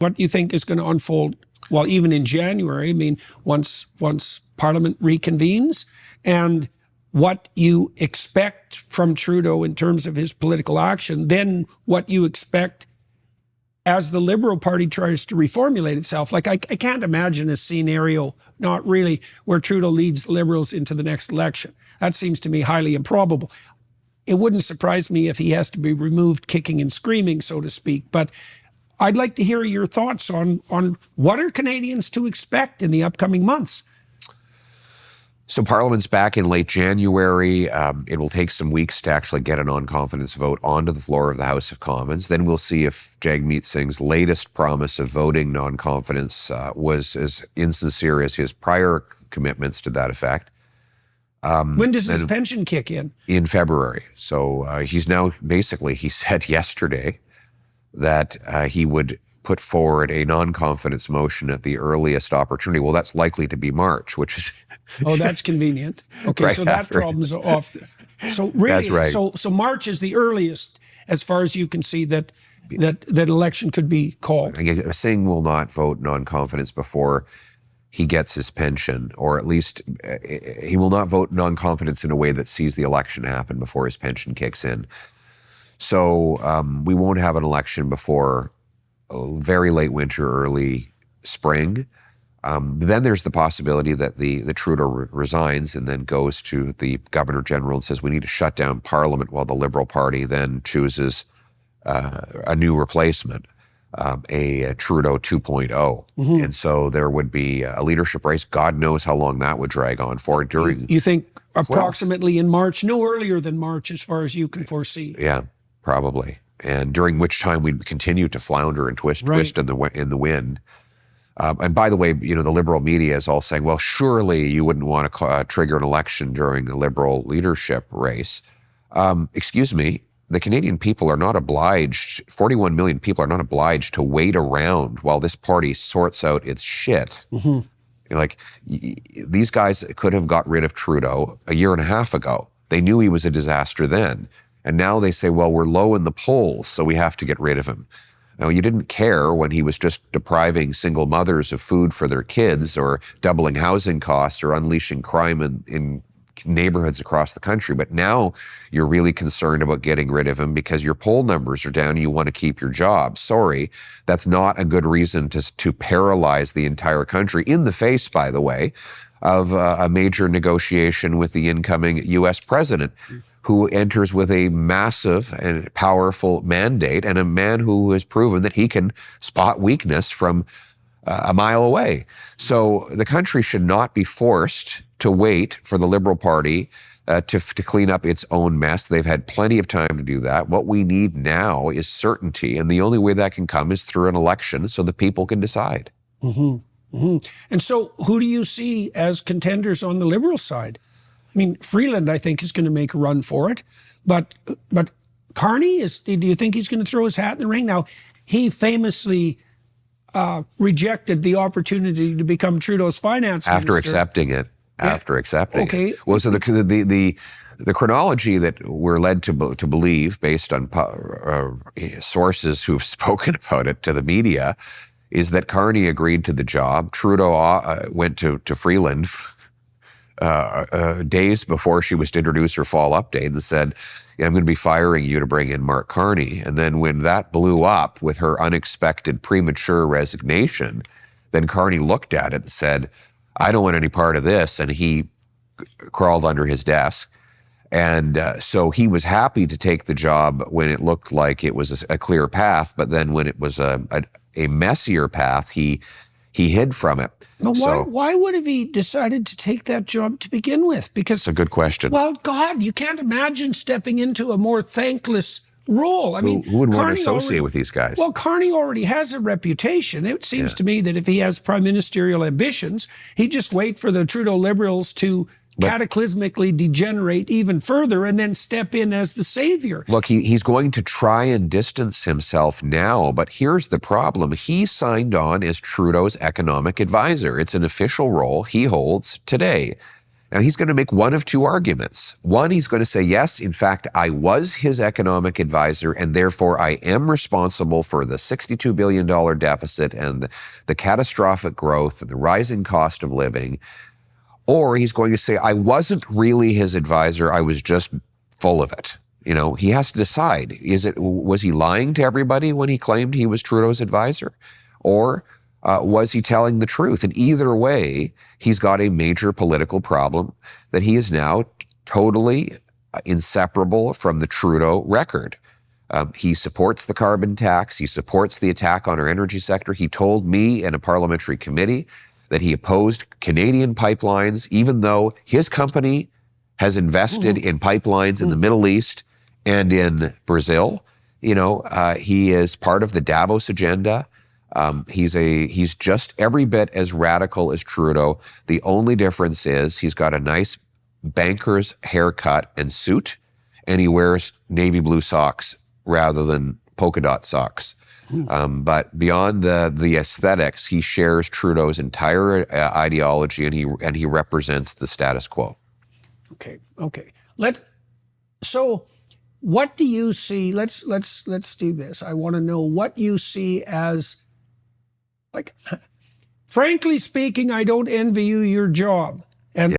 what you think is going to unfold, well, even in January, I mean, once Parliament reconvenes, and what you expect from Trudeau in terms of his political action, then what you expect as the Liberal Party tries to reformulate itself. Like, I can't imagine a scenario, not really, where Trudeau leads the Liberals into the next election. That seems to me highly improbable. It wouldn't surprise me if he has to be removed kicking and screaming, so to speak. But I'd like to hear your thoughts on what are Canadians to expect in the upcoming months. So Parliament's back in late January. It will take some weeks to actually get a non-confidence vote onto the floor of the House of Commons. Then we'll see if Jagmeet Singh's latest promise of voting non-confidence was as insincere as his prior commitments to that effect. When does his pension kick in? In February. So he's now, basically, he said yesterday that he would put forward a non-confidence motion at the earliest opportunity. Well, that's likely to be March, which is... Oh, that's convenient. Okay, right, so that problem's off. So really, that's right. So March is the earliest, as far as you can see, that election could be called. Singh will not vote non-confidence before he gets his pension, or at least he will not vote non-confidence in a way that sees the election happen before his pension kicks in. So we won't have an election before very late winter, early spring. Then there's the possibility that the Trudeau resigns and then goes to the Governor General and says we need to shut down Parliament, while the Liberal Party then chooses a new replacement, a Trudeau 2.0. Mm-hmm. And so there would be a leadership race. God knows how long that would drag on for. You think approximately in March, no earlier than March as far as you can foresee? Yeah, probably. And during which time we'd continue to flounder and twist in the wind. And by the way, the Liberal media is all saying, well, surely you wouldn't want to trigger an election during the Liberal leadership race. Excuse me, the Canadian people are not obliged, 41 million people are not obliged to wait around while this party sorts out its shit. Mm-hmm. Like, these guys could have got rid of Trudeau a year and a half ago. They knew he was a disaster then. And now they say, well, we're low in the polls, so we have to get rid of him. Now, you didn't care when he was just depriving single mothers of food for their kids, or doubling housing costs, or unleashing crime in neighborhoods across the country. But now you're really concerned about getting rid of him because your poll numbers are down and you want to keep your job. Sorry, that's not a good reason to paralyze the entire country, in the face, by the way, of a major negotiation with the incoming U.S. president, who enters with a massive and powerful mandate, and a man who has proven that he can spot weakness from a mile away. So the country should not be forced to wait for the Liberal Party to clean up its own mess. They've had plenty of time to do that. What we need now is certainty, and the only way that can come is through an election so the people can decide. Mm-hmm. Mm-hmm. And so who do you see as contenders on the Liberal side? I mean, Freeland, I think, is going to make a run for it. But Carney, do you think he's going to throw his hat in the ring? Now, he famously rejected the opportunity to become Trudeau's finance minister. After accepting it. Okay. Well, so the chronology that we're led to believe, based on sources who've spoken about it to the media, is that Carney agreed to the job. Trudeau went to Freeland days before she was to introduce her fall update and said, I'm going to be firing you to bring in Mark Carney. And then when that blew up with her unexpected premature resignation, then Carney looked at it and said, I don't want any part of this. And he crawled under his desk. And so he was happy to take the job when it looked like it was a clear path. But then when it was a messier path, he hid from it. But why would have he decided to take that job to begin with? Because it's a good question. Well, God, you can't imagine stepping into a more thankless role. I mean, who would want to associate with these guys? Well, Carney already has a reputation. It seems to me that if he has prime ministerial ambitions, he'd just wait for the Trudeau Liberals to cataclysmically degenerate even further and then step in as the savior. Look, he's going to try and distance himself now, but here's the problem. He signed on as Trudeau's economic advisor. It's an official role he holds today. Now, he's going to make one of two arguments. One, he's going to say, yes, in fact, I was his economic advisor, and therefore I am responsible for the $62 billion deficit and the catastrophic growth and the rising cost of living. Or he's going to say, I wasn't really his advisor, I was just full of it. You know, he has to decide, was he lying to everybody when he claimed he was Trudeau's advisor? Or was he telling the truth? And either way, he's got a major political problem that he is now totally inseparable from the Trudeau record. He supports the carbon tax. He supports the attack on our energy sector. He told me in a parliamentary committee that he opposed Canadian pipelines, even though his company has invested in pipelines in the Middle East and in Brazil. You know, he is part of the Davos agenda. He's just every bit as radical as Trudeau. The only difference is he's got a nice banker's haircut and suit, and he wears navy blue socks rather than polka dot socks. But beyond the aesthetics, he shares Trudeau's entire ideology, and he represents the status quo. Okay. So what do you see? Let's do this. I want to know what you see as, like, frankly speaking, I don't envy you your job. And